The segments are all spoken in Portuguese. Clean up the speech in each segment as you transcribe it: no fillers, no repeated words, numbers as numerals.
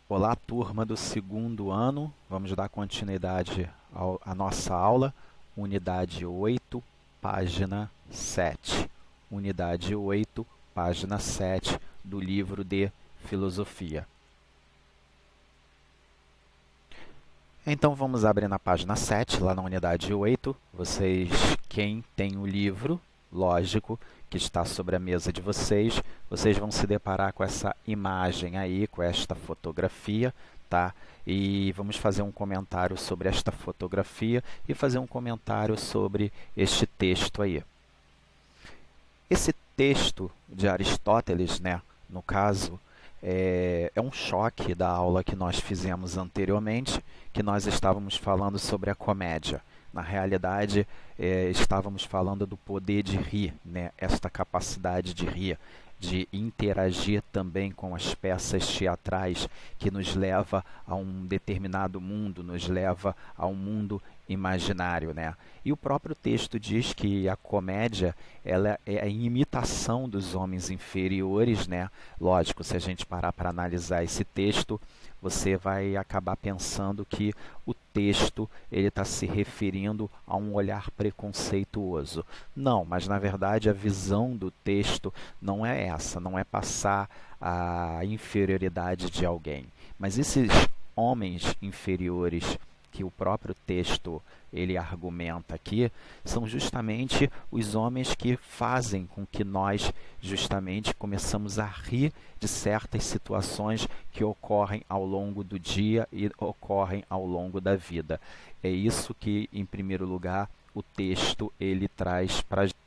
Olá, turma do segundo ano. Vamos dar continuidade à nossa aula, unidade 8, página 7. Unidade 8, página 7 do livro de Filosofia. Então, vamos abrir na página 7, lá na unidade 8. Vocês, quem tem o livro, lógico, que está sobre a mesa de vocês, vocês vão se deparar com essa imagem aí, com esta fotografia, tá? E vamos fazer um comentário sobre esta fotografia e fazer um comentário sobre este texto aí. Esse texto de Aristóteles, né, no caso, é um choque da aula que nós fizemos anteriormente, que nós estávamos falando sobre a comédia. Na realidade, estávamos falando do poder de rir, né? Esta capacidade de rir, de interagir também com as peças teatrais, que nos leva a um determinado mundo, nos leva a um mundo imaginário, né? E o próprio texto diz que a comédia ela é a imitação dos homens inferiores, né? Lógico, se a gente parar para analisar esse texto, você vai acabar pensando que o texto ele está se referindo a um olhar preconceituoso. Não, mas na verdade a visão do texto não é essa, não é passar a inferioridade de alguém. Mas esses homens inferiores que o próprio texto ele argumenta aqui, são justamente os homens que fazem com que nós justamente começamos a rir de certas situações que ocorrem ao longo do dia e ocorrem ao longo da vida. É isso que, em primeiro lugar, o texto ele traz para a gente.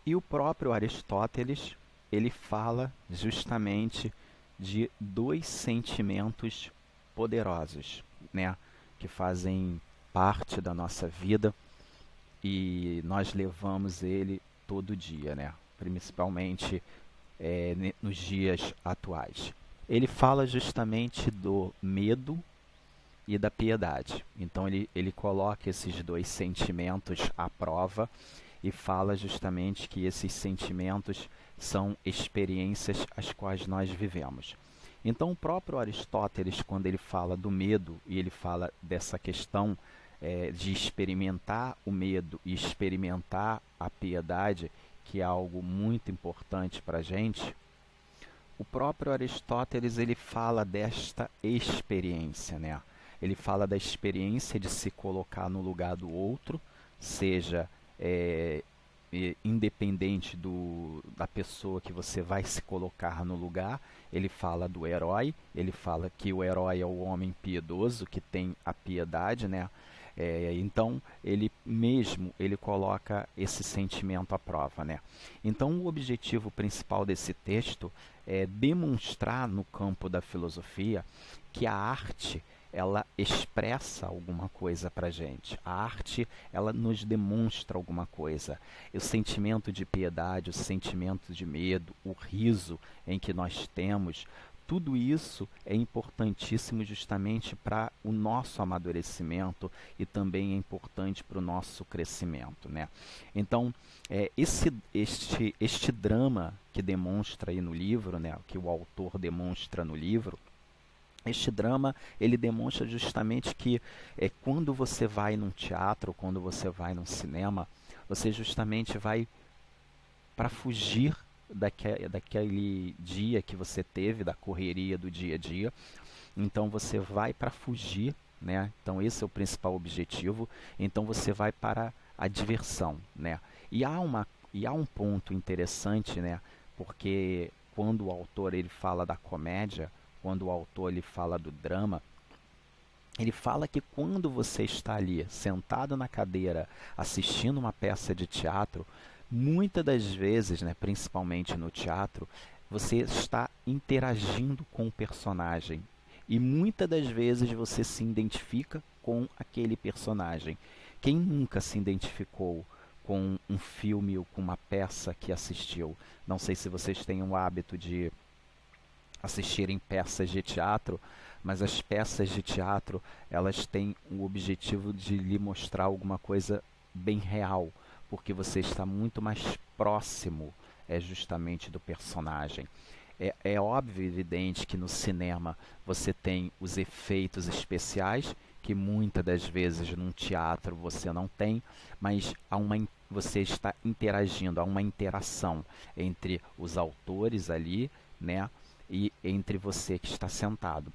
E o próprio Aristóteles, ele fala justamente de dois sentimentos poderosos, né, que fazem parte da nossa vida e nós levamos ele todo dia, né? Principalmente nos dias atuais. Ele fala justamente do medo e da piedade. Então ele coloca esses dois sentimentos à prova e fala justamente que esses sentimentos são experiências as quais nós vivemos. Então, o próprio Aristóteles, quando ele fala do medo e ele fala dessa questão de experimentar o medo e experimentar a piedade, que é algo muito importante para a gente, o próprio Aristóteles ele fala desta experiência, né? Ele fala da experiência de se colocar no lugar do outro, seja independente da pessoa que você vai se colocar no lugar. Ele fala do herói, ele fala que o herói é o homem piedoso, que tem a piedade, né? Então, ele coloca esse sentimento à prova, né? Então, o objetivo principal desse texto é demonstrar no campo da filosofia que a arte ela expressa alguma coisa para a gente. A arte, ela nos demonstra alguma coisa. O sentimento de piedade, o sentimento de medo, o riso em que nós temos, tudo isso é importantíssimo justamente para o nosso amadurecimento e também é importante para o nosso crescimento, né? Então, este drama que demonstra aí no livro, né, que o autor demonstra no livro, este drama, ele demonstra justamente que quando você vai num teatro, quando você vai num cinema, você justamente vai para fugir daquele dia que você teve, da correria do dia a dia. Então você vai para fugir, né? Então esse é o principal objetivo. Então você vai para a diversão, né? E há um ponto interessante, né? Porque quando o autor ele fala da comédia, quando o autor ele fala do drama, ele fala que quando você está ali sentado na cadeira assistindo uma peça de teatro, muitas das vezes, né, principalmente no teatro, você está interagindo com o personagem. E muitas das vezes você se identifica com aquele personagem. Quem nunca se identificou com um filme ou com uma peça que assistiu? Não sei se vocês têm o hábito de assistirem peças de teatro, mas as peças de teatro elas têm o objetivo de lhe mostrar alguma coisa bem real, porque você está muito mais próximo justamente do personagem. É óbvio e evidente que no cinema você tem os efeitos especiais, que muitas das vezes num teatro você não tem, mas você está interagindo, há uma interação entre os autores ali, né, e entre você que está sentado.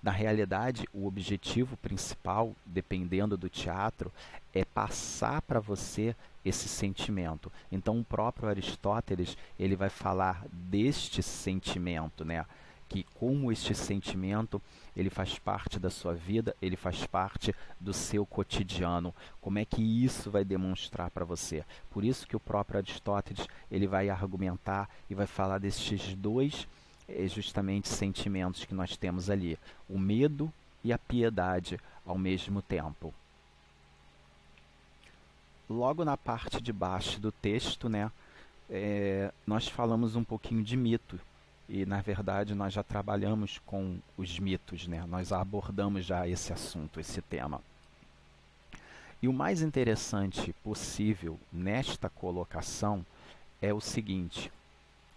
Na realidade, o objetivo principal, dependendo do teatro, é passar para você esse sentimento. Então, o próprio Aristóteles, ele vai falar deste sentimento, né? Que como este sentimento, ele faz parte da sua vida, ele faz parte do seu cotidiano. Como é que isso vai demonstrar para você? Por isso que o próprio Aristóteles, ele vai argumentar e vai falar destes dois justamente sentimentos que nós temos ali, o medo e a piedade ao mesmo tempo. Logo na parte de baixo do texto, né, nós falamos um pouquinho de mito. E, na verdade, nós já trabalhamos com os mitos, né? Nós abordamos já esse assunto, esse tema. E o mais interessante possível nesta colocação é o seguinte: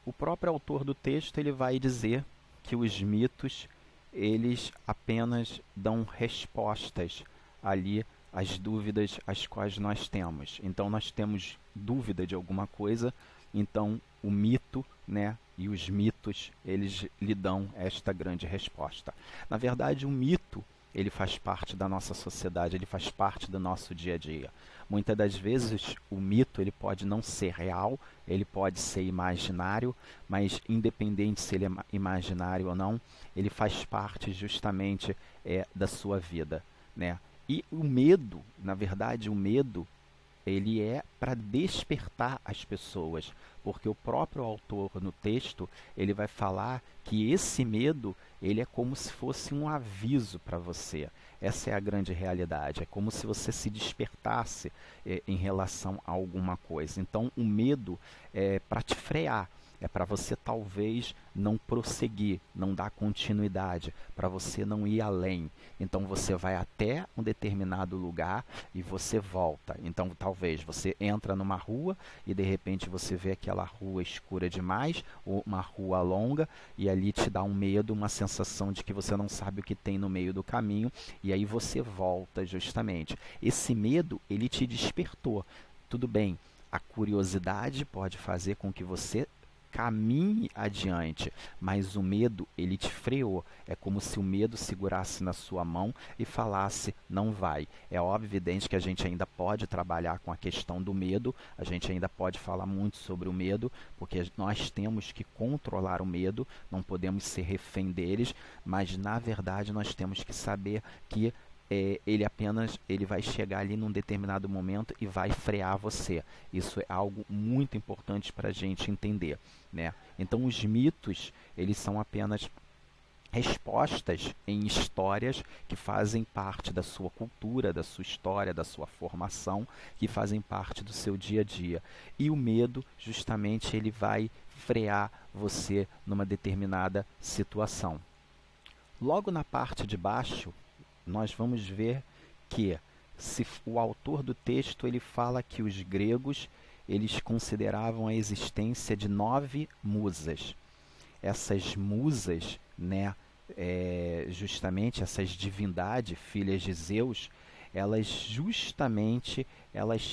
o próprio autor do texto ele vai dizer que os mitos eles apenas dão respostas ali às dúvidas às quais nós temos. Então nós temos dúvida de alguma coisa, então o mito, né, e os mitos eles lhe dão esta grande resposta. Na verdade, o mito ele faz parte da nossa sociedade, ele faz parte do nosso dia a dia. Muitas das vezes o mito ele pode não ser real, ele pode ser imaginário, mas independente se ele é imaginário ou não, ele faz parte justamente da sua vida, né? E o medo, na verdade, o medo ele é para despertar as pessoas, porque o próprio autor no texto ele vai falar que esse medo ele é como se fosse um aviso para você. Essa é a grande realidade, é como se você se despertasse em relação a alguma coisa. Então o medo é para te frear, é para você talvez não prosseguir, não dar continuidade, para você não ir além. Então você vai até um determinado lugar e você volta. Então talvez você entra numa rua e de repente você vê aquela rua escura demais ou uma rua longa e ali te dá um medo, uma sensação de que você não sabe o que tem no meio do caminho e aí você volta justamente. Esse medo, ele te despertou. Tudo bem, a curiosidade pode fazer com que você caminhe adiante, mas o medo ele te freou. É como se o medo segurasse na sua mão e falasse não vai. É óbvio, evidente que a gente ainda pode trabalhar com a questão do medo, a gente ainda pode falar muito sobre o medo, porque nós temos que controlar o medo, não podemos ser refém deles, mas na verdade nós temos que saber que ele vai chegar ali num determinado momento e vai frear você. Isso é algo muito importante para a gente entender, né? Então os mitos eles são apenas respostas em histórias que fazem parte da sua cultura, da sua história, da sua formação, que fazem parte do seu dia a dia. E o medo, justamente, ele vai frear você numa determinada situação. Logo na parte de baixo, nós vamos ver que se o autor do texto ele fala que os gregos eles consideravam a existência de 9 musas. Essas musas, né, justamente essas divindades, filhas de Zeus, elas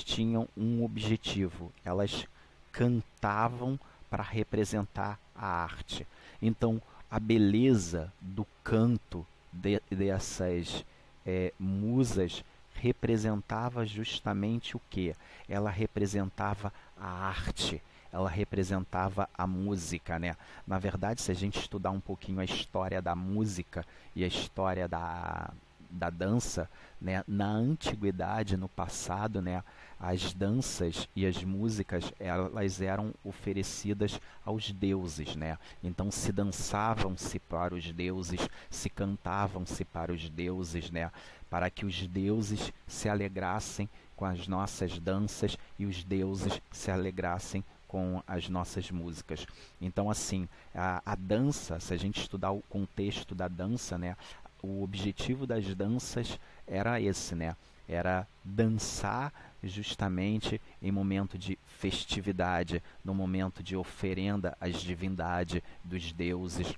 tinham um objetivo. Elas cantavam para representar a arte. Então, a beleza do canto dessas musas representava justamente o que? Ela representava a arte, ela representava a música, né? Na verdade, se a gente estudar um pouquinho a história da música e a história da dança, né? Na antiguidade, no passado, né? As danças e as músicas elas eram oferecidas aos deuses, né? Então se dançavam-se para os deuses, se cantavam-se para os deuses, né? Para que os deuses se alegrassem com as nossas danças e os deuses se alegrassem com as nossas músicas. Então assim, a dança, se a gente estudar o contexto da dança, né? O objetivo das danças era esse, né? era dançar justamente em momento de festividade, no momento de oferenda às divindades dos deuses.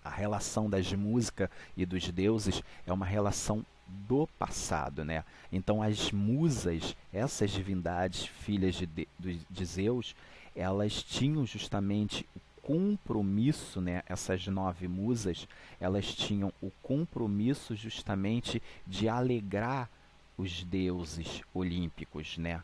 A relação das músicas e dos deuses é uma relação do passado, né? Então as musas, essas divindades, filhas de Zeus, elas tinham justamente o compromisso, né? Essas 9 musas, elas tinham o compromisso justamente de alegrar os deuses olímpicos, né?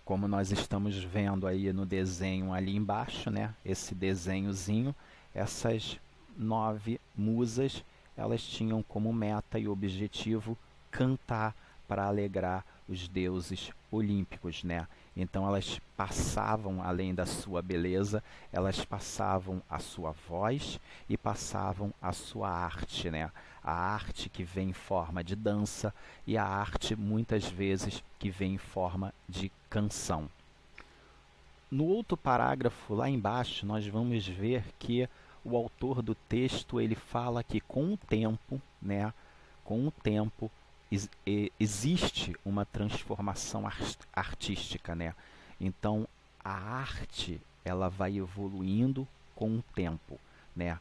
Como nós estamos vendo aí no desenho ali embaixo, né? Esse desenhozinho, essas 9 musas, elas tinham como meta e objetivo cantar para alegrar os deuses olímpicos, né? Então elas passavam, além da sua beleza, elas passavam a sua voz e passavam a sua arte, né? A arte que vem em forma de dança e a arte, muitas vezes, que vem em forma de canção. No outro parágrafo, lá embaixo, nós vamos ver que o autor do texto ele fala que com o tempo, né, com o tempo existe uma transformação artística, né? Então a arte ela vai evoluindo com o tempo, né?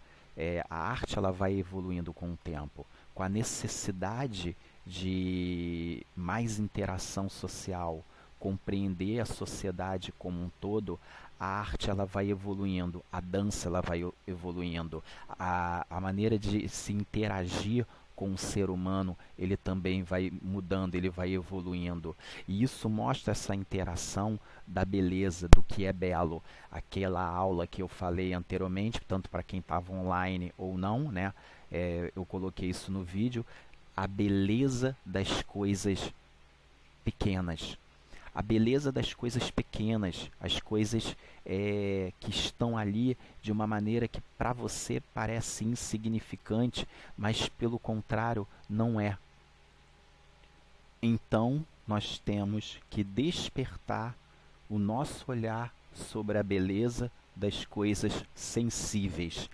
A arte ela vai evoluindo com o tempo, com a necessidade de mais interação social, compreender a sociedade como um todo. A arte ela vai evoluindo, a dança ela vai evoluindo, a maneira de se interagir com o ser humano, ele também vai mudando, ele vai evoluindo. E isso mostra essa interação da beleza, do que é belo. Aquela aula que eu falei anteriormente, tanto para quem estava online ou não, né? Eu coloquei isso no vídeo, a beleza das coisas pequenas. A beleza das coisas pequenas, as coisas que estão ali de uma maneira que para você parece insignificante, mas pelo contrário não é. Então nós temos que despertar o nosso olhar sobre a beleza das coisas sensíveis,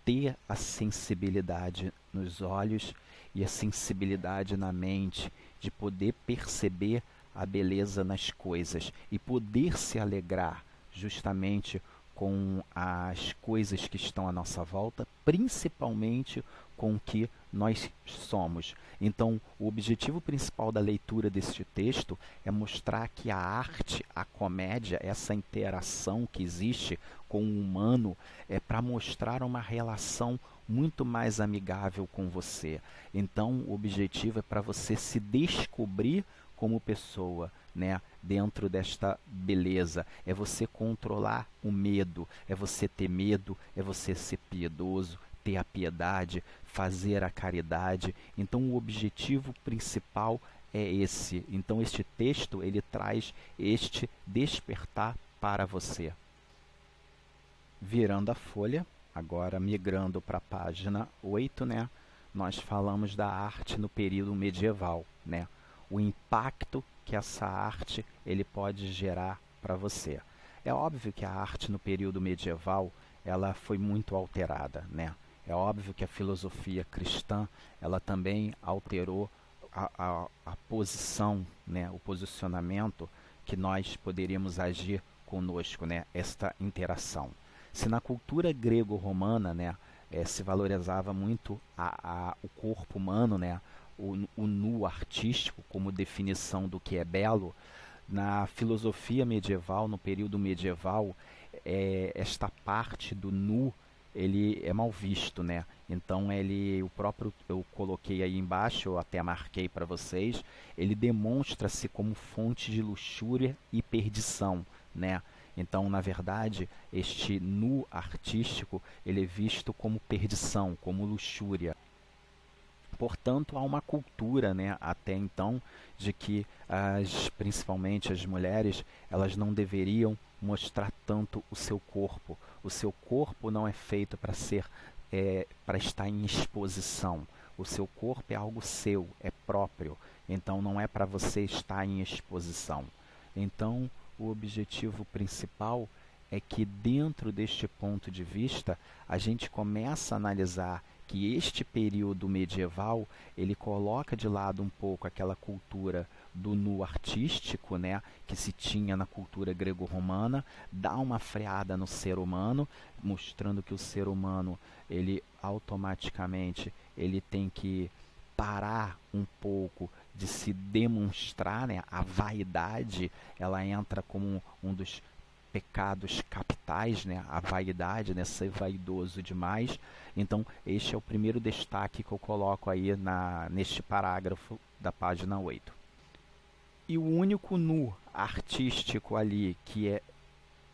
ter a sensibilidade nos olhos e a sensibilidade na mente, de poder perceber a beleza nas coisas e poder se alegrar justamente com as coisas que estão à nossa volta, principalmente com o que nós somos. Então, o objetivo principal da leitura deste texto é mostrar que a arte, a comédia, essa interação que existe com o humano, é para mostrar uma relação muito mais amigável com você. Então, o objetivo é para você se descobrir como pessoa, né, dentro desta beleza. É você controlar o medo, é você ter medo, é você ser piedoso, ter a piedade, fazer a caridade. Então o objetivo principal é esse. Então este texto ele traz este despertar para você. Virando a folha, agora migrando para a página 8, né, nós falamos da arte no período medieval, né? O impacto que essa arte ele pode gerar para você. É óbvio que a arte no período medieval ela foi muito alterada, né? É óbvio que a filosofia cristã ela também alterou a posição, né? O posicionamento que nós poderíamos agir conosco, né? Esta interação. Se na cultura grego-romana, né, se valorizava muito o corpo humano, né? O nu artístico como definição do que é belo, na filosofia medieval, no período medieval, esta parte do nu ele é mal visto, né? Então o próprio eu coloquei aí embaixo, eu até marquei para vocês, ele demonstra-se como fonte de luxúria e perdição, né? Então, na verdade, este nu artístico ele é visto como perdição, como luxúria. Portanto, há uma cultura, né, até então, de que principalmente as mulheres, elas não deveriam mostrar tanto o seu corpo. O seu corpo não é feito para para estar em exposição. O seu corpo é algo seu, é próprio. Então, não é para você estar em exposição. Então, o objetivo principal é que dentro deste ponto de vista, a gente começa a analisar que este período medieval ele coloca de lado um pouco aquela cultura do nu artístico, né, que se tinha na cultura grego-romana, dá uma freada no ser humano, mostrando que o ser humano ele automaticamente ele tem que parar um pouco de se demonstrar, né? A vaidade ela entra como um dos pecados capitais, né? A vaidade, né? Ser vaidoso demais. Então, este é o primeiro destaque que eu coloco aí neste parágrafo da página 8. E o único nu artístico ali que é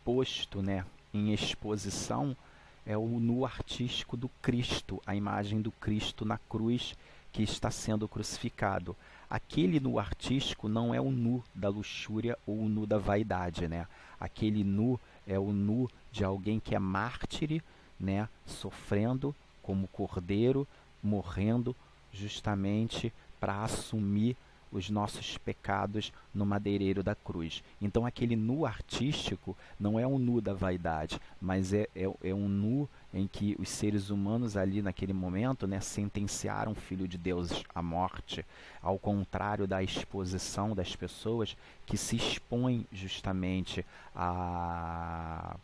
posto, né, em exposição é o nu artístico do Cristo, a imagem do Cristo na cruz que está sendo crucificado. Aquele nu artístico não é o nu da luxúria ou o nu da vaidade, né? Aquele nu é o nu de alguém que é mártire, né, sofrendo como cordeiro, morrendo justamente para assumir os nossos pecados no madeireiro da cruz. Então aquele nu artístico não é um nu da vaidade, mas é um nu em que os seres humanos ali naquele momento, né, sentenciaram o Filho de Deus à morte, ao contrário da exposição das pessoas que se expõem justamente a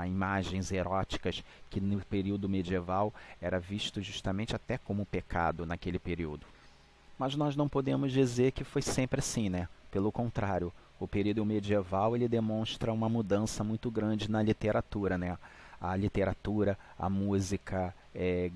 imagens eróticas que no período medieval era visto justamente até como pecado naquele período. Mas nós não podemos dizer que foi sempre assim, né? Pelo contrário, o período medieval ele demonstra uma mudança muito grande na literatura, né? A literatura, a música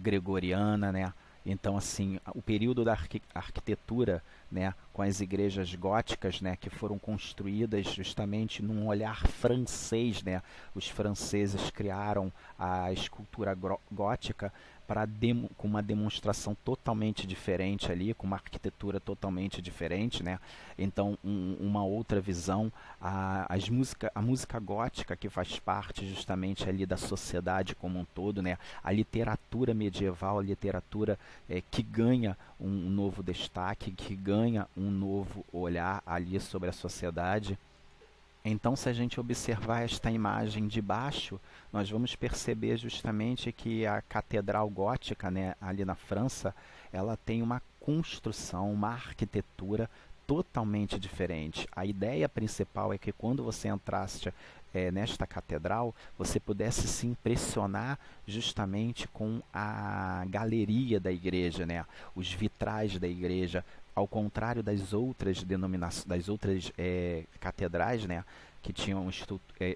gregoriana, né? Então, assim, o período da arquitetura, né, com as igrejas góticas, né, que foram construídas justamente num olhar francês, né? Os franceses criaram a escultura gótica com uma demonstração totalmente diferente ali, com uma arquitetura totalmente diferente, né? Então, uma outra visão, a música gótica que faz parte justamente ali da sociedade como um todo, né? A literatura medieval, a literatura que ganha um novo destaque, que ganha um novo olhar ali sobre a sociedade. Então, se a gente observar esta imagem de baixo, nós vamos perceber justamente que a catedral gótica, né, ali na França, ela tem uma construção, uma arquitetura totalmente diferente. A ideia principal é que quando você entrasse nesta catedral, você pudesse se impressionar justamente com a galeria da igreja, né? Os vitrais da igreja, ao contrário das outras denominações, das outras catedrais, né, que tinham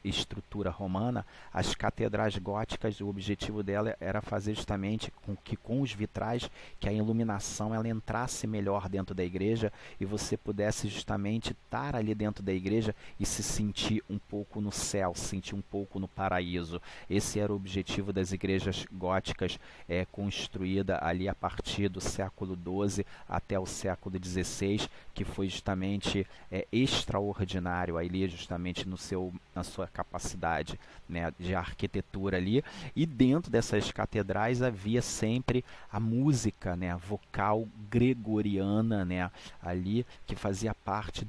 estrutura romana, as catedrais góticas, o objetivo dela era fazer justamente com que com os vitrais, que a iluminação ela entrasse melhor dentro da igreja e você pudesse justamente estar ali dentro da igreja e se sentir um pouco no céu, se sentir um pouco no paraíso. Esse era o objetivo das igrejas góticas construída ali a partir do século XII até o século XVI, que foi justamente extraordinário ali justamente na sua capacidade, né, de arquitetura ali. E dentro dessas catedrais havia sempre a música, né, vocal gregoriana, né, ali que fazia parte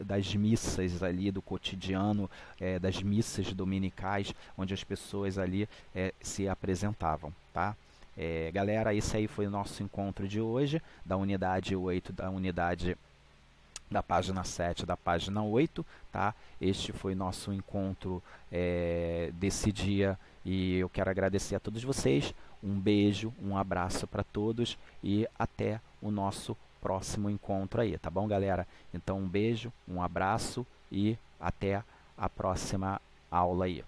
das missas ali do cotidiano, das missas dominicais, onde as pessoas ali se apresentavam, tá? Galera, esse aí foi o nosso encontro de hoje, da unidade 8, da página 7, da página 8, tá? Este foi nosso encontro desse dia e eu quero agradecer a todos vocês. Um beijo, um abraço para todos e até o nosso próximo encontro aí, tá bom, galera? Então, um beijo, um abraço e até a próxima aula aí.